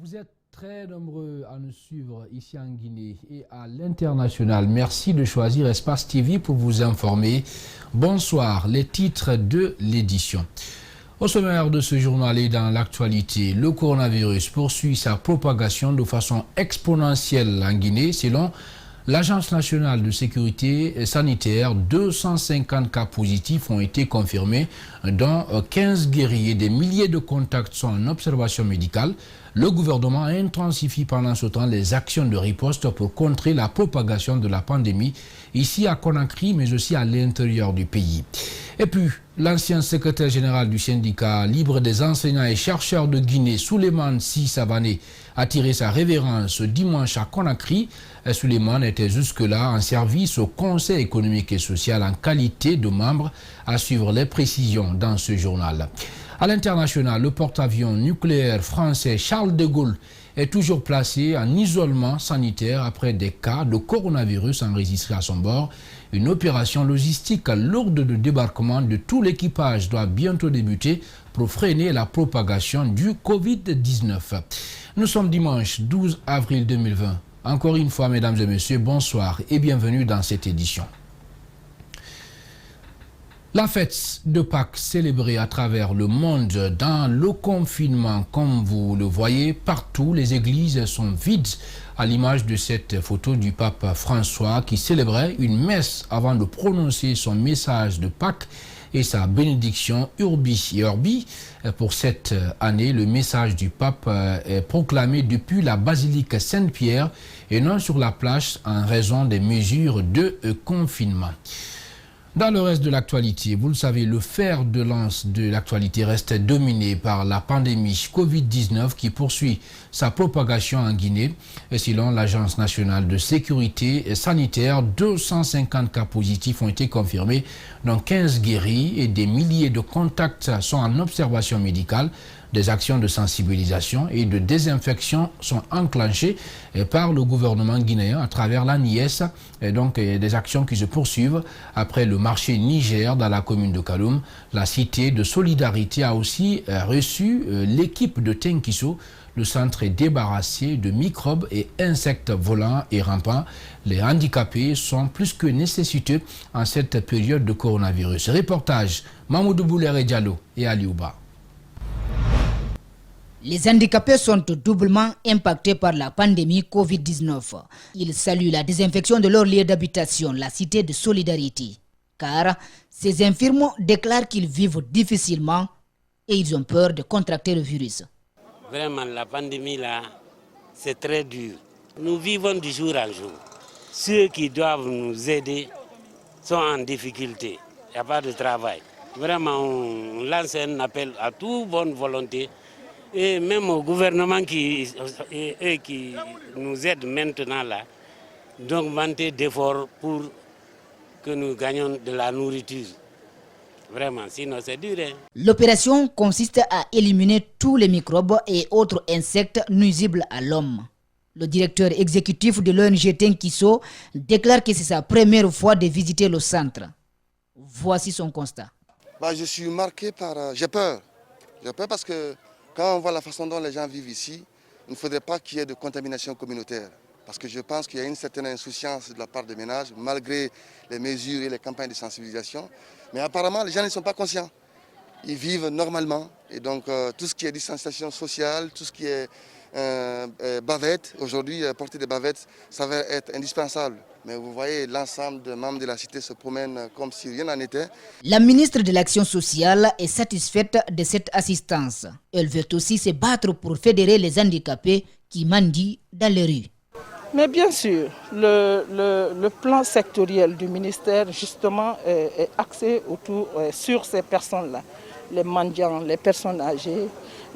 Vous êtes très nombreux à nous suivre ici en Guinée et à l'international. Merci de choisir Espace TV pour vous informer. Bonsoir, les titres de l'édition. Au sommaire de ce journal et dans l'actualité, le coronavirus poursuit sa propagation de façon exponentielle en Guinée. Selon l'Agence nationale de sécurité sanitaire, 250 cas positifs ont été confirmés, dont 15 guéris et des milliers de contacts sont en observation médicale. Le gouvernement intensifie pendant ce temps les actions de riposte pour contrer la propagation de la pandémie ici à Conakry, mais aussi à l'intérieur du pays. Et puis, l'ancien secrétaire général du syndicat libre des enseignants et chercheurs de Guinée, Souleymane Sy Savané, a tiré sa révérence dimanche à Conakry. Souleymane était jusque-là en service au Conseil économique et social en qualité de membre, à suivre les précisions dans ce journal. À l'international, le porte-avions nucléaire français Charles de Gaulle est toujours placé en isolement sanitaire après des cas de coronavirus enregistrés à son bord. Une opération logistique lourde de débarquement de tout l'équipage doit bientôt débuter pour freiner la propagation du Covid-19. Nous sommes dimanche 12 avril 2020. Encore une fois, mesdames et messieurs, bonsoir et bienvenue dans cette édition. La fête de Pâques célébrée à travers le monde dans le confinement, comme vous le voyez, partout les églises sont vides, à l'image de cette photo du pape François qui célébrait une messe avant de prononcer son message de Pâques et sa bénédiction Urbi et Orbi. Pour cette année, le message du pape est proclamé depuis la basilique Saint-Pierre et non sur la plage en raison des mesures de confinement. Dans le reste de l'actualité, vous le savez, le fer de lance de l'actualité reste dominé par la pandémie Covid-19 qui poursuit sa propagation en Guinée. Et selon l'Agence nationale de sécurité sanitaire, 250 cas positifs ont été confirmés, dont 15 guéris et des milliers de contacts sont en observation médicale. Des actions de sensibilisation et de désinfection sont enclenchées par le gouvernement guinéen à travers l'ANIS, et donc des actions qui se poursuivent après le marché Niger dans la commune de Kaloum. La cité de solidarité a aussi reçu l'équipe de Tenkiso. Le centre est débarrassé de microbes et insectes volants et rampants. Les handicapés sont plus que nécessiteux en cette période de coronavirus. Reportage Mamoudou Boulere Diallo et Aliouba. Les handicapés sont doublement impactés par la pandémie Covid-19. Ils saluent la désinfection de leur lieu d'habitation, la cité de solidarité. Car ces infirmes déclarent qu'ils vivent difficilement et ils ont peur de contracter le virus. Vraiment, la pandémie là, c'est très dur. Nous vivons du jour en jour. Ceux qui doivent nous aider sont en difficulté. Il n'y a pas de travail. Vraiment, on lance un appel à toute bonne volonté. Et même au gouvernement qui nous aide maintenant là, d'augmenter d'efforts pour que nous gagnions de la nourriture. Vraiment, sinon c'est dur. Hein? L'opération consiste à éliminer tous les microbes et autres insectes nuisibles à l'homme. Le directeur exécutif de l'ONG Tenkiso déclare que c'est sa première fois de visiter le centre. Voici son constat. Je suis marqué par... J'ai peur. J'ai peur parce que quand on voit la façon dont les gens vivent ici, il ne faudrait pas qu'il y ait de contamination communautaire. Parce que je pense qu'il y a une certaine insouciance de la part des ménages, malgré les mesures et les campagnes de sensibilisation. Mais apparemment, les gens ne sont pas conscients. Ils vivent normalement. Et donc, tout ce qui est distanciation sociale, tout ce qui est bavette, aujourd'hui, porter des bavettes, ça va être indispensable. Mais vous voyez, l'ensemble des membres de la cité se promènent comme si rien n'en était. La ministre de l'Action sociale est satisfaite de cette assistance. Elle veut aussi se battre pour fédérer les handicapés qui mendient dans les rues. Mais bien sûr, le plan sectoriel du ministère, justement, est axé sur ces personnes-là. Les mendiants, les personnes âgées,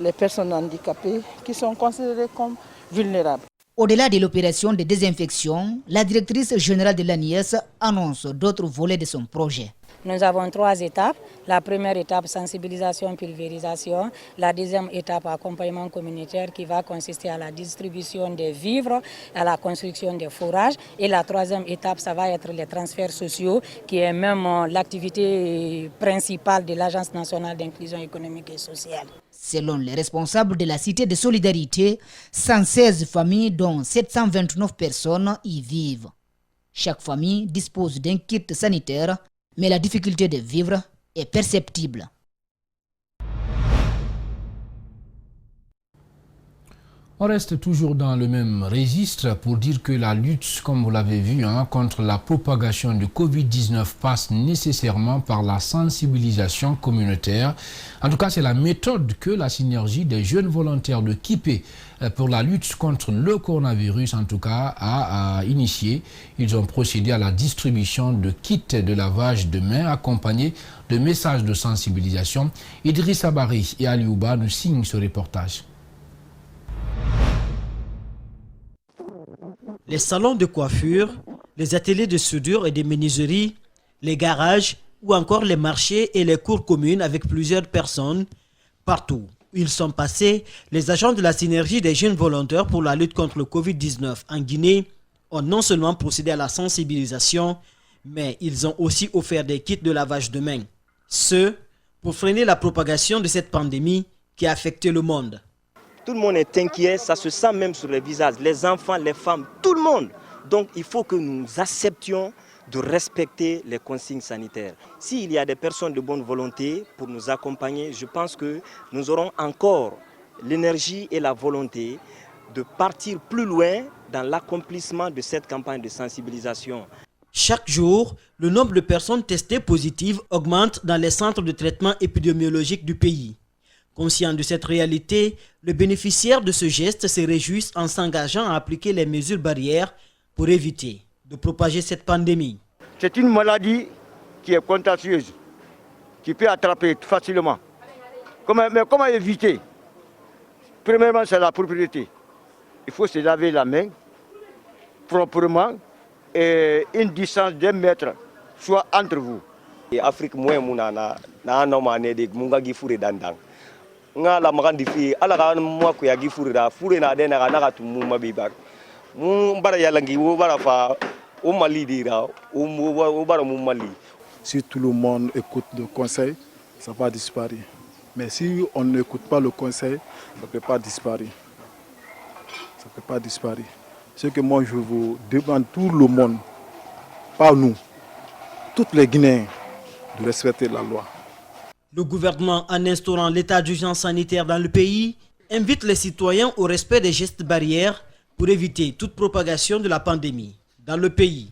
les personnes handicapées qui sont considérées comme vulnérables. Au-delà de l'opération de désinfection, la directrice générale de l'ANIS annonce d'autres volets de son projet. Nous avons 3 étapes. La première étape, sensibilisation, pulvérisation. La deuxième étape, accompagnement communautaire qui va consister à la distribution des vivres, à la construction des fourrages. Et la troisième étape, ça va être les transferts sociaux, qui est même l'activité principale de l'Agence nationale d'inclusion économique et sociale. Selon les responsables de la Cité de Solidarité, 116 familles, dont 729 personnes, y vivent. Chaque famille dispose d'un kit sanitaire, mais la difficulté de vivre est perceptible. On reste toujours dans le même registre pour dire que la lutte, comme vous l'avez vu, contre la propagation du Covid-19 passe nécessairement par la sensibilisation communautaire. En tout cas, c'est la méthode que la synergie des jeunes volontaires de Kipé pour la lutte contre le coronavirus, en tout cas, a initié. Ils ont procédé à la distribution de kits de lavage de mains accompagnés de messages de sensibilisation. Idriss Abari et Aliouba nous signent ce reportage. Les salons de coiffure, les ateliers de soudure et de menuiserie, les garages ou encore les marchés et les cours communes avec plusieurs personnes, partout où ils sont passés, les agents de la synergie des jeunes volontaires pour la lutte contre le Covid-19 en Guinée ont non seulement procédé à la sensibilisation, mais ils ont aussi offert des kits de lavage de mains. Ce, pour freiner la propagation de cette pandémie qui a affecté le monde. Tout le monde est inquiet, ça se sent même sur les visages, les enfants, les femmes, tout le monde. Donc il faut que nous acceptions de respecter les consignes sanitaires. S'il y a des personnes de bonne volonté pour nous accompagner, je pense que nous aurons encore l'énergie et la volonté de partir plus loin dans l'accomplissement de cette campagne de sensibilisation. Chaque jour, le nombre de personnes testées positives augmente dans les centres de traitement épidémiologique du pays. Conscient de cette réalité, le bénéficiaire de ce geste se réjouit en s'engageant à appliquer les mesures barrières pour éviter de propager cette pandémie. C'est une maladie qui est contagieuse, qui peut attraper facilement. Mais comment éviter? Premièrement, c'est la propriété. Il faut se laver la main proprement et une distance d'1 mètre soit entre vous. Afrique moyenne, nga la magandi fi ala ga mo ko yagi furida furena de na ga tu mu mabibar mu bara yalla ngi wo bara fa o mali dira o bara mu mali. Si tout le monde écoute le conseil, ça va disparaître. Mais si on n'écoute pas le conseil, ça ne peut pas disparaître. Ça ne peut pas disparaître. Ce que moi je vous demande, tout le monde, pas nous, tous les Guinéens, de respecter la loi. Le gouvernement, en instaurant l'état d'urgence sanitaire dans le pays, invite les citoyens au respect des gestes barrières pour éviter toute propagation de la pandémie dans le pays.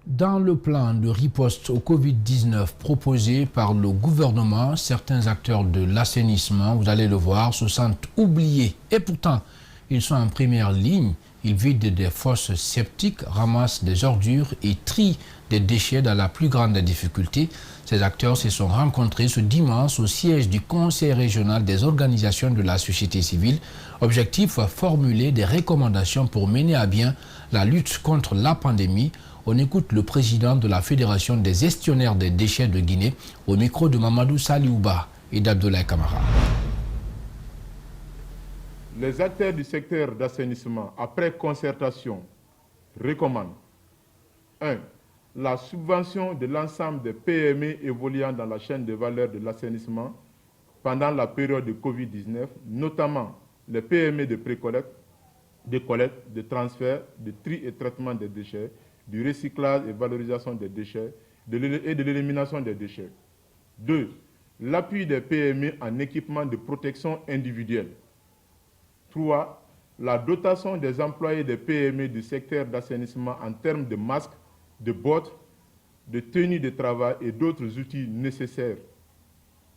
Dans le plan de riposte au Covid-19 proposé par le gouvernement, certains acteurs de l'assainissement, vous allez le voir, se sentent oubliés. Et pourtant, ils sont en première ligne. Ils vident des fosses septiques, ramassent des ordures et trient des déchets dans la plus grande des difficultés. Ces acteurs se sont rencontrés ce dimanche au siège du Conseil régional des organisations de la société civile. Objectif, formuler des recommandations pour mener à bien la lutte contre la pandémie. On écoute le président de la Fédération des gestionnaires des déchets de Guinée au micro de Mamadou Saliouba et d'Abdoulaye Kamara. Les acteurs du secteur d'assainissement, après concertation, recommandent 1. La subvention de l'ensemble des PME évoluant dans la chaîne de valeur de l'assainissement pendant la période de Covid-19, notamment les PME de précollecte, de collecte, de transfert, de tri et traitement des déchets, du recyclage et valorisation des déchets et de l'élimination des déchets. 2. L'appui des PME en équipement de protection individuelle. 3. La dotation des employés des PME du secteur d'assainissement en termes de masques, de bottes, de tenues de travail et d'autres outils nécessaires.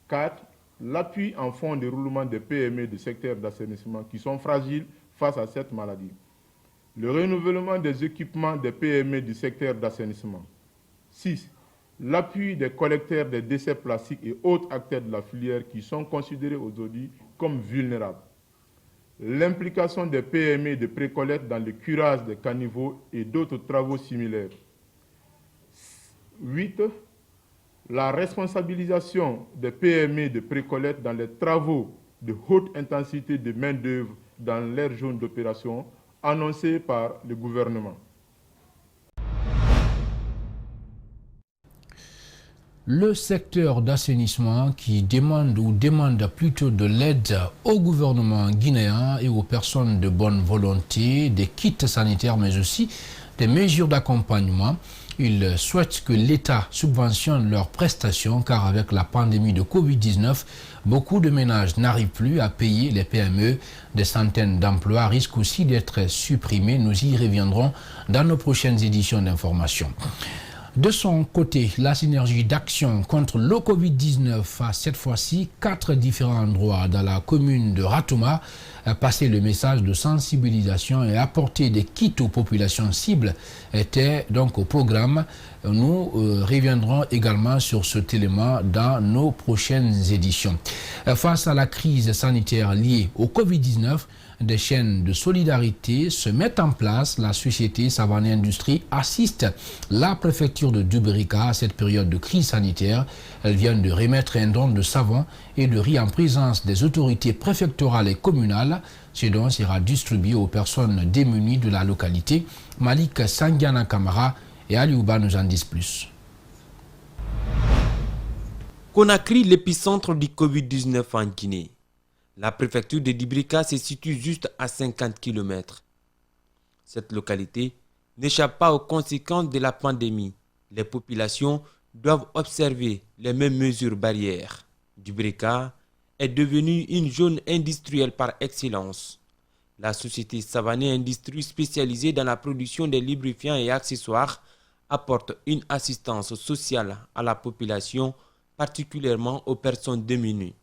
4. L'appui en fonds de roulement des PME du secteur d'assainissement qui sont fragiles face à cette maladie. Le renouvellement des équipements des PME du secteur d'assainissement. 6. L'appui des collecteurs des déchets plastiques et autres acteurs de la filière qui sont considérés aujourd'hui comme vulnérables. l'implication des PME de précollecte dans le curage des caniveaux et d'autres travaux similaires. 8. La responsabilisation des PME de précollecte dans les travaux de haute intensité de main-d'œuvre dans leur zone d'opération annoncée par le gouvernement. Le secteur d'assainissement qui demande plutôt de l'aide au gouvernement guinéen et aux personnes de bonne volonté, des kits sanitaires mais aussi des mesures d'accompagnement. Ils souhaitent que l'État subventionne leurs prestations car avec la pandémie de Covid-19, beaucoup de ménages n'arrivent plus à payer les PME. Des centaines d'emplois risquent aussi d'être supprimés. Nous y reviendrons dans nos prochaines éditions d'information. De son côté, la synergie d'action contre le Covid-19 a cette fois-ci 4 différents endroits dans la commune de Ratouma passer le message de sensibilisation et apporter des kits aux populations cibles était donc au programme. Nous reviendrons également sur cet élément dans nos prochaines éditions. Face à la crise sanitaire liée au Covid-19, des chaînes de solidarité se mettent en place. La société Savané Industrie assiste la préfecture de Dubrika à cette période de crise sanitaire. Elle vient de remettre un don de savon et de riz en présence des autorités préfectorales et communales. Ce don sera distribué aux personnes démunies de la localité. Malik Sangiana Kamara et Aliouba nous en disent plus. Conakry, l'épicentre du Covid-19 en Guinée. La préfecture de Dubrika se situe juste à 50 km. Cette localité n'échappe pas aux conséquences de la pandémie. Les populations doivent observer les mêmes mesures barrières. Dubrika est devenue une zone industrielle par excellence. La société Savané Industrie, spécialisée dans la production des lubrifiants et accessoires, apporte une assistance sociale à la population, particulièrement aux personnes démunies.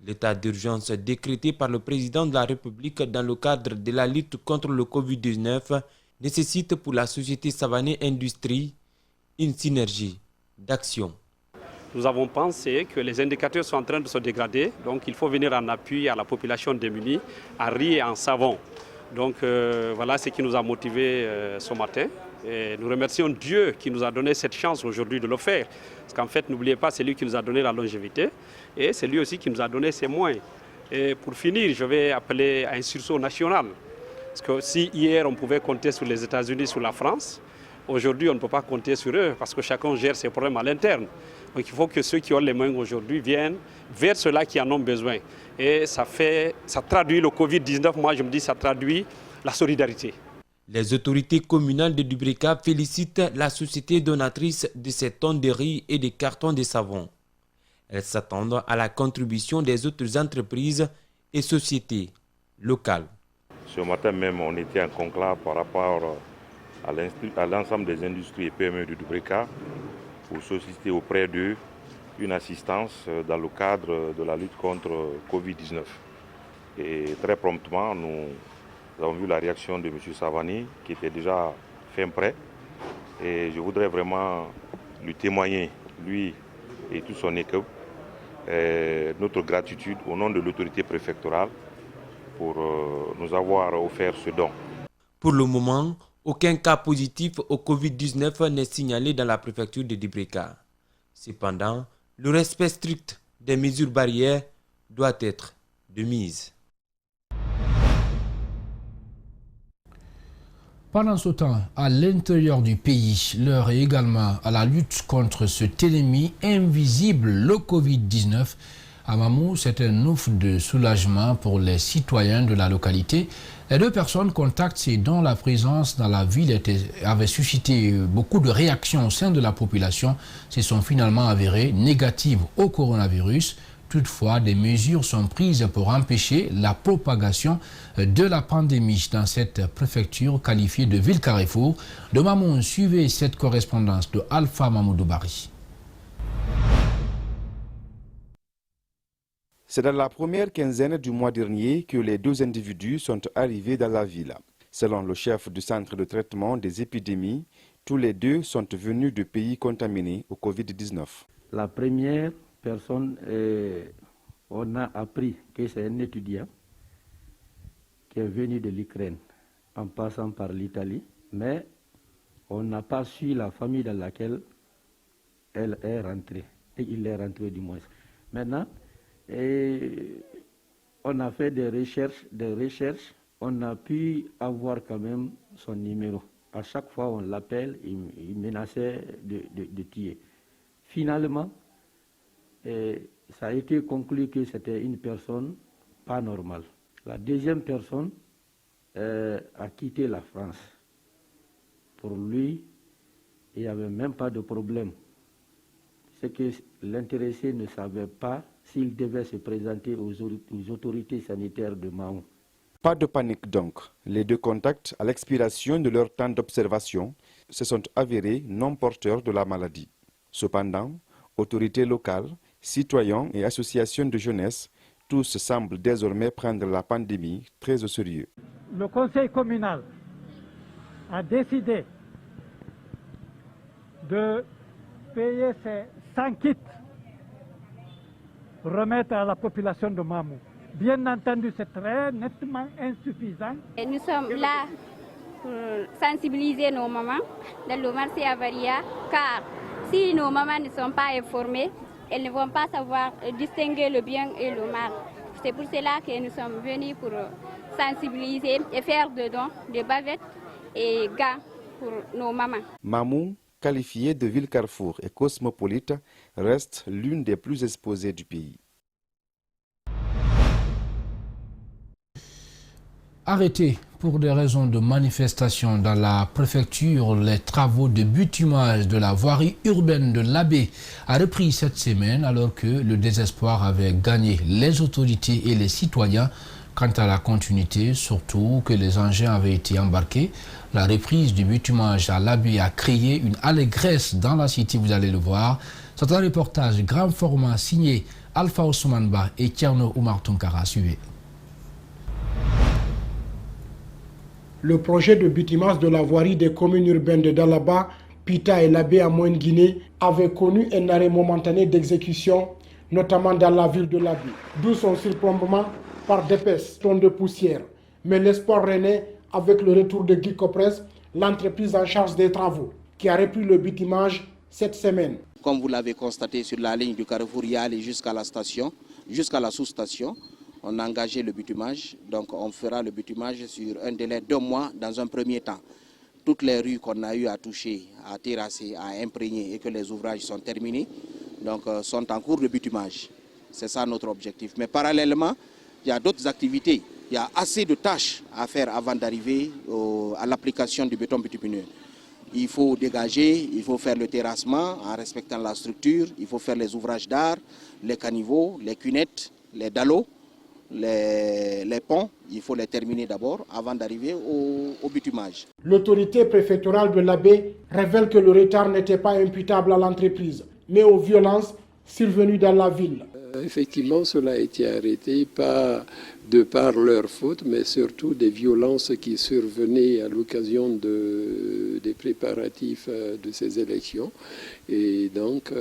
L'état d'urgence décrété par le président de la République dans le cadre de la lutte contre le Covid-19 nécessite pour la société Savané Industrie une synergie d'action. Nous avons pensé que les indicateurs sont en train de se dégrader, donc il faut venir en appui à la population démunie, à riz et en savon. Donc voilà ce qui nous a motivés ce matin. Et nous remercions Dieu qui nous a donné cette chance aujourd'hui de le faire. Parce qu'en fait, n'oubliez pas, c'est lui qui nous a donné la longévité et c'est lui aussi qui nous a donné ses moyens. Et pour finir, je vais appeler à un sursaut national. Parce que si hier on pouvait compter sur les États-Unis, sur la France, aujourd'hui on ne peut pas compter sur eux parce que chacun gère ses problèmes à l'interne. Donc il faut que ceux qui ont les moyens aujourd'hui viennent vers ceux-là qui en ont besoin. Et ça traduit le Covid-19, moi je me dis ça traduit la solidarité. Les autorités communales de Dubrika félicitent la société donatrice de ces tonnes de riz et des cartons de savon. Elles s'attendent à la contribution des autres entreprises et sociétés locales. Ce matin même, on était en conclave par rapport à l'ensemble des industries et PME de Dubrika pour solliciter auprès d'eux une assistance dans le cadre de la lutte contre Covid-19. Et très promptement, nous avons vu la réaction de M. Savani qui était déjà fin prêt. Et je voudrais vraiment lui témoigner, lui et toute son équipe, notre gratitude au nom de l'autorité préfectorale pour nous avoir offert ce don. Pour le moment, aucun cas positif au Covid-19 n'est signalé dans la préfecture de Dubrika. Cependant, le respect strict des mesures barrières doit être de mise. Pendant ce temps, à l'intérieur du pays, l'heure est également à la lutte contre cet ennemi invisible, le Covid-19. À Mamou, c'est un ouf de soulagement pour les citoyens de la localité. Les 2 personnes contacts dont la présence dans la ville avait suscité beaucoup de réactions au sein de la population se sont finalement avérées négatives au coronavirus. Toutefois, des mesures sont prises pour empêcher la propagation de la pandémie dans cette préfecture qualifiée de ville carrefour. De Mamou, suivez cette correspondance de Alpha Mamoudou Bari. C'est dans la première quinzaine du mois dernier que les 2 individus sont arrivés dans la ville. Selon le chef du centre de traitement des épidémies, tous les 2 sont venus de pays contaminés au Covid-19. La première personne, on a appris que c'est un étudiant qui est venu de l'Ukraine en passant par l'Italie, mais on n'a pas su la famille dans laquelle elle est rentrée, et il est rentré du moins. Maintenant, on a fait des recherches, on a pu avoir quand même son numéro. À chaque fois on l'appelle, il menaçait de tuer. Finalement, ça a été conclu que c'était une personne pas normale. La deuxième personne a quitté la France. Pour lui, il n'y avait même pas de problème. C'est que l'intéressé ne savait pas s'il devait se présenter aux autorités sanitaires de Mahou. Pas de panique donc. Les deux contacts, à l'expiration de leur temps d'observation, se sont avérés non porteurs de la maladie. Cependant, autorités locales, citoyens et associations de jeunesse, tous semblent désormais prendre la pandémie très au sérieux. Le conseil communal a décidé de payer ces 100 kits, remettre à la population de Mamou. Bien entendu, c'est très nettement insuffisant. Et nous sommes là pour sensibiliser nos mamans dans le marché Avaria, car si nos mamans ne sont pas informées, elles ne vont pas savoir distinguer le bien et le mal. C'est pour cela que nous sommes venus pour sensibiliser et faire des dons, des bavettes et gants pour nos mamans. Mamou, qualifiée de ville carrefour et cosmopolite, reste l'une des plus exposées du pays. Arrêtés pour des raisons de manifestation dans la préfecture, les travaux de bitumage de la voirie urbaine de l'Abbé a repris cette semaine alors que le désespoir avait gagné les autorités et les citoyens quant à la continuité, surtout que les engins avaient été embarqués. La reprise du bitumage à l'Abbé a créé une allégresse dans la cité, vous allez le voir. C'est un reportage grand format signé Alpha Ousmane Ba et Tierno Oumar Tunkara. Suivez. Le projet de bitumage de la voirie des communes urbaines de Dalaba, Pita et l'Abbé à Moine-Guinée avait connu un arrêt momentané d'exécution, notamment dans la ville de l'Abbé, d'où son surplombement par d'épaisses tonnes de poussière. Mais l'espoir renaît avec le retour de Guy Copresse, l'entreprise en charge des travaux, qui a repris le bitumage cette semaine. Comme vous l'avez constaté sur la ligne du Carrefour Yali jusqu'à la station, jusqu'à la sous-station, on a engagé le bitumage, donc on fera le bitumage sur un délai de 2 mois dans un premier temps. Toutes les rues qu'on a eu à toucher, à terrasser, à imprégner et que les ouvrages sont terminés, donc sont en cours de bitumage. C'est ça notre objectif. Mais parallèlement, il y a d'autres activités. Il y a assez de tâches à faire avant d'arriver à l'application du béton bitumineux. Il faut dégager, il faut faire le terrassement en respectant la structure, il faut faire les ouvrages d'art, les caniveaux, les cunettes, les dallots. Les ponts, il faut les terminer d'abord avant d'arriver au bitumage. L'autorité préfectorale de l'Abbé révèle que le retard n'était pas imputable à l'entreprise, mais aux violences survenues dans la ville. Effectivement, cela a été arrêté pas de par leur faute, mais surtout des violences qui survenaient à l'occasion des préparatifs de ces élections. Et donc,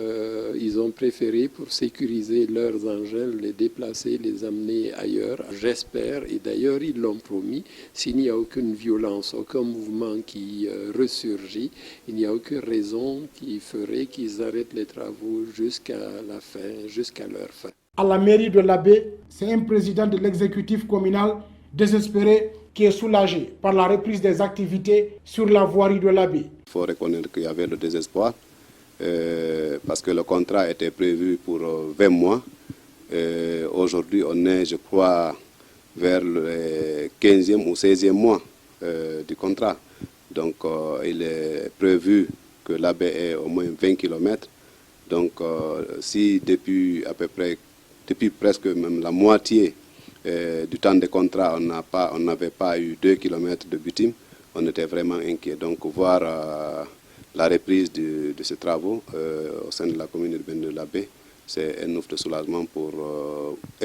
ils ont préféré, pour sécuriser leurs engins, les déplacer, les amener ailleurs. J'espère, et d'ailleurs ils l'ont promis, s'il n'y a aucune violence, aucun mouvement qui ressurgit, il n'y a aucune raison qui ferait qu'ils arrêtent les travaux jusqu'à la fin, jusqu'à leur fin. À la mairie de l'Abbé, c'est un président de l'exécutif communal désespéré qui est soulagé par la reprise des activités sur la voirie de l'Abbé. Il faut reconnaître qu'il y avait le désespoir parce que le contrat était prévu pour 20 mois. Aujourd'hui, on est, je crois, vers le 15e ou 16e mois du contrat. Donc, il est prévu que l'Abbé ait au moins 20 km. Donc, si depuis à peu près, depuis presque même la moitié du temps de contrat, on n'avait pas eu 2 km de bitume, on était vraiment inquiet. Donc, voir la reprise de ces travaux au sein de la commune urbaine de l'Abbé, c'est un ouf de soulagement pour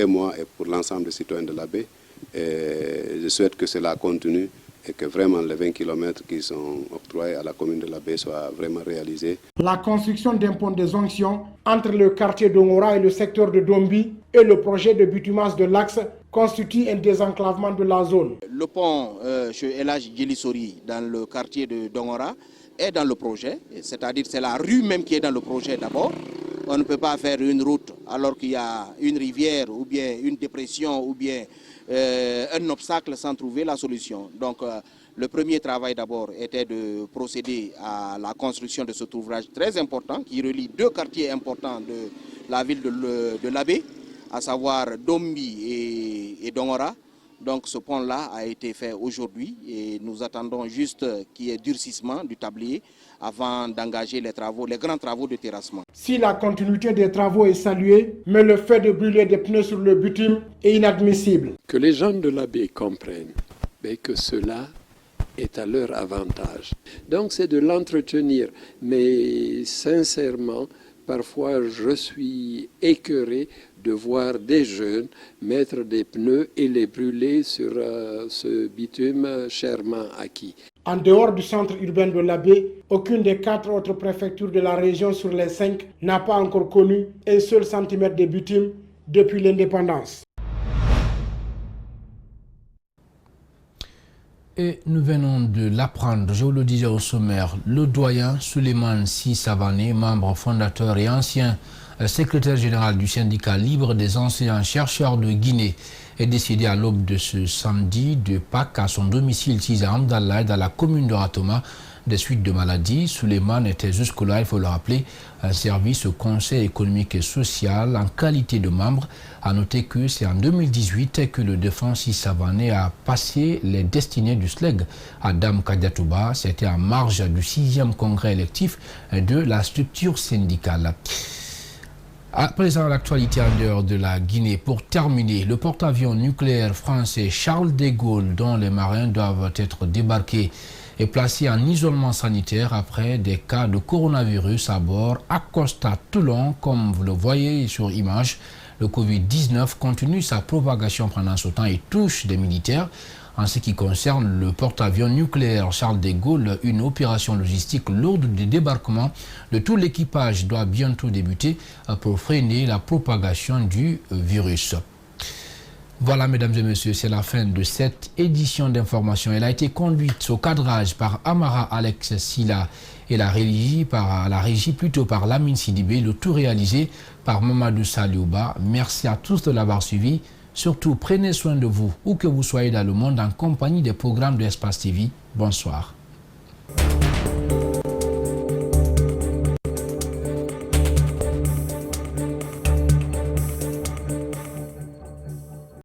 moi et pour l'ensemble des citoyens de l'Abbé. Je souhaite que cela continue et que vraiment les 20 km qui sont octroyés à la commune de l'Abbé soient vraiment réalisés. La construction d'un pont de jonction entre le quartier d'Ongora et le secteur de Dombi et le projet de bitumage de l'axe constitue un désenclavement de la zone. Le pont chez El Hadji Djelisori dans le quartier de Dongora est dans le projet, c'est-à-dire c'est la rue même qui est dans le projet d'abord. On ne peut pas faire une route alors qu'il y a une rivière ou bien une dépression ou bien un obstacle sans trouver la solution. Donc le premier travail d'abord était de procéder à la construction de cet ouvrage très important qui relie deux quartiers importants de la ville de Labé, à savoir Dombi et Dongora. Donc ce pont-là a été fait aujourd'hui et nous attendons juste qu'il y ait durcissement du tablier avant d'engager les grands travaux de terrassement. Si la continuité des travaux est saluée, mais le fait de brûler des pneus sur le bitume est inadmissible. Que les gens de Labé comprennent que cela est à leur avantage. Donc c'est de l'entretenir, mais sincèrement, parfois je suis écœuré de voir des jeunes mettre des pneus et les brûler sur ce bitume chèrement acquis. En dehors du centre urbain de Labé, aucune des 4 autres préfectures de la région sur les 5 n'a pas encore connu un seul centimètre de bitume depuis l'indépendance. Et nous venons de l'apprendre, je vous le disais au sommaire, le doyen Souleymane Sy Savané, membre fondateur et ancien secrétaire général du syndicat libre des enseignants-chercheurs de Guinée, est décédé à l'aube de ce samedi de Pâques à son domicile à Amdallah, dans la commune de Ratoma, des suites de maladie. Souleymane était jusque-là, il faut le rappeler, un service au Conseil économique et social en qualité de membre. A noter que c'est en 2018 que le défunt Sy Savané a passé les destinées du SLEG à Dame Kadiatouba. C'était en marge du 6e congrès électif de la structure syndicale. À présent, l'actualité en dehors de la Guinée. Pour terminer, le porte-avions nucléaire français Charles de Gaulle, dont les marins doivent être débarqués, est placé en isolement sanitaire après des cas de coronavirus à bord, accoste à Toulon, comme vous le voyez sur image. Le Covid-19 continue sa propagation pendant ce temps et touche des militaires. En ce qui concerne le porte-avions nucléaire Charles de Gaulle, une opération logistique lourde de débarquement de tout l'équipage doit bientôt débuter pour freiner la propagation du virus. Voilà, mesdames et messieurs, c'est la fin de cette édition d'information. Elle a été conduite au cadrage par Amara Alex Silla et la régie par Lamine Sidibé, le tout réalisé par Mamadou Saliouba. Merci à tous de l'avoir suivi. Surtout, prenez soin de vous, où que vous soyez dans le monde, en compagnie des programmes de Espace TV. Bonsoir.